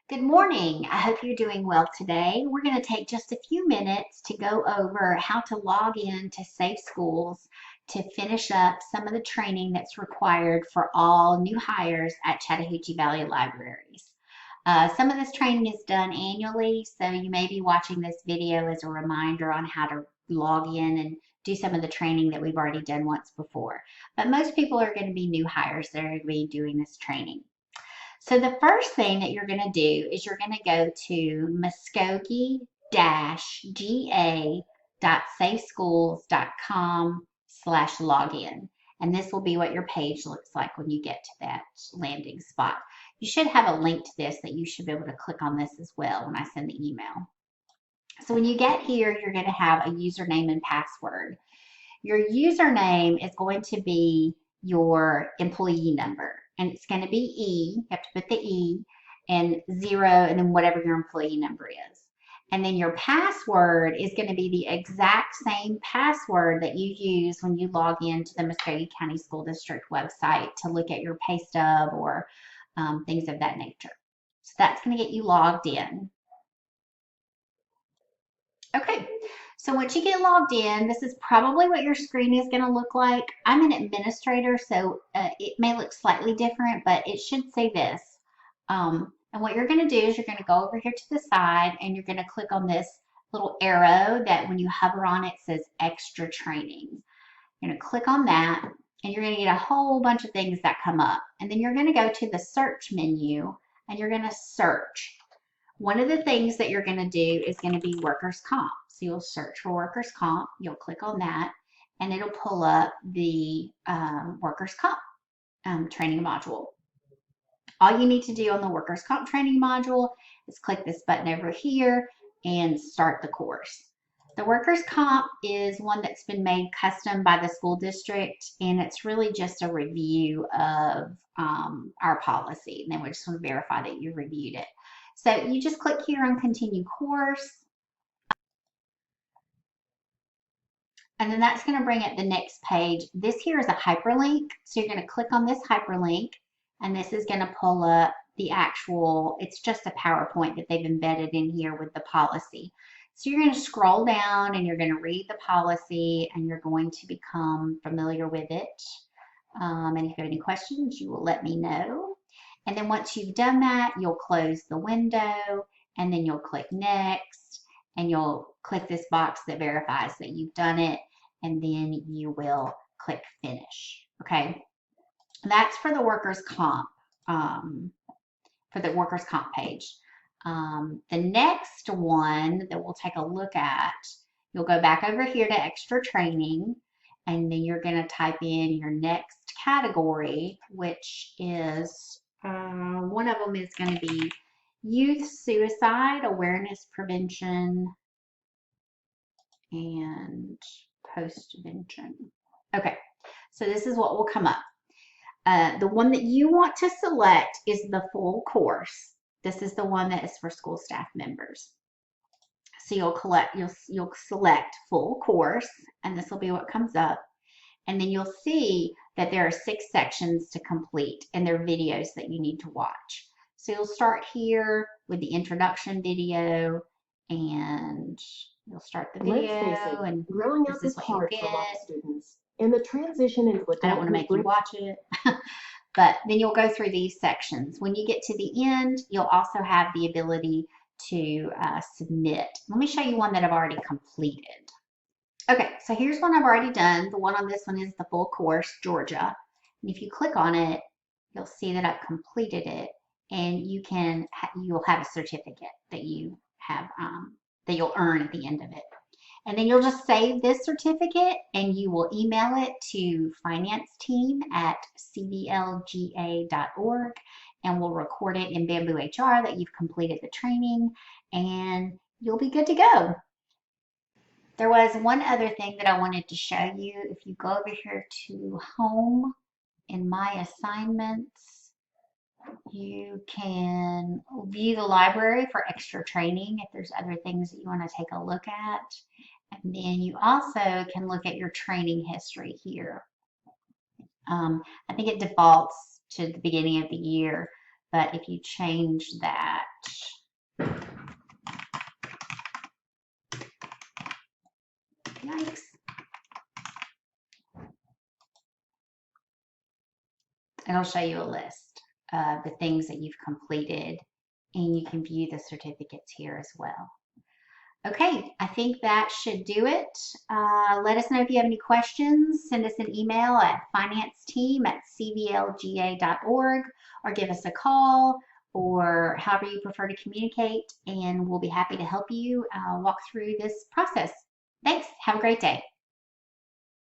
Good morning. I hope you're doing well today. We're going to take just a few minutes to go over how to log in to Safe Schools to finish up some of the training that's required for all new hires at Chattahoochee Valley Libraries. Some of this training is done annually, so you may be watching this video as a reminder on how to log in and do some of the training that we've already done once before. But most people are going to be new hires that are going to be doing this training. So the first thing that you're going to do is you're going to go to muskogee-ga.safeschools.com/login. And this will be what your page looks like when you get to that landing spot. You should have a link to this that you should be able to click on this as well when I send the email. So when you get here, you're going to have a username and password. Your username is going to be your employee number, and it's going to be E. You have to put the E and 0 and then whatever your employee number is. And then your password is going to be the exact same password that you use when you log into the Muskogee County School District website to look at your pay stub or things of that nature. So that's going to get you logged in. Okay, so once you get logged in, this is probably what your screen is going to look like. I'm an administrator, so it may look slightly different, but it should say this. And what you're going to do is you're going to go over here to the side and you're going to click on this little arrow that when you hover on it says extra training. You're going to click on that and you're going to get a whole bunch of things that come up. And then you're going to go to the search menu and you're going to search. One of the things that you're going to do is going to be workers' comp. So you'll search for workers' comp, you'll click on that, and it'll pull up the workers' comp training module. All you need to do on the workers' comp training module is click this button over here and start the course. The workers' comp is one that's been made custom by the school district, and it's really just a review of our policy. And then we just want to verify that you reviewed it. So you just click here on continue course. And then that's going to bring up the next page. This here is a hyperlink. So you're going to click on this hyperlink and this is going to pull up the actual, it's just a PowerPoint that they've embedded in here with the policy. So you're going to scroll down and you're going to read the policy and you're going to become familiar with it. And if you have any questions, you will let me know. And then once you've done that, you'll close the window and then you'll click next and you'll click this box that verifies that you've done it and then you will click finish. Okay, that's for the workers' comp, page. The next one that we'll take a look at, you'll go back over here to extra training and then you're going to type in your next category, which is one of them is going to be youth suicide awareness prevention and postvention. Okay, so this is what will come up. The one that you want to select is the full course. This is the one that is for school staff members. So you'll select full course, and this will be what comes up. And then you'll see that there are 6 sections to complete, and there are videos that you need to watch. So you'll start here with the introduction video, and you'll start the video. Let's face it, and growing up is hard for a lot of students, and the transition into adulthood. I don't want to make you watch it, but then you'll go through these sections. When you get to the end, you'll also have the ability to submit. Let me show you one that I've already completed. Okay, so here's one I've already done. The one on this one is the full course, Georgia. And if you click on it, you'll see that I've completed it, and you'll have a certificate that you have that you'll earn at the end of it. And then you'll just save this certificate and you will email it to financeteam@cblga.org and we'll record it in Bamboo HR that you've completed the training and you'll be good to go. There was one other thing that I wanted to show you. If you go over here to home in my assignments, you can view the library for extra training if there's other things that you want to take a look at. And then you also can look at your training history here. I think it defaults to the beginning of the year, but if you change that It'll show you a list of the things that you've completed, and you can view the certificates here as well. Okay, I think that should do it. Let us know if you have any questions. Send us an email at financeteam@cvlga.org or give us a call or however you prefer to communicate, and we'll be happy to help you walk through this process. Thanks. Have a great day.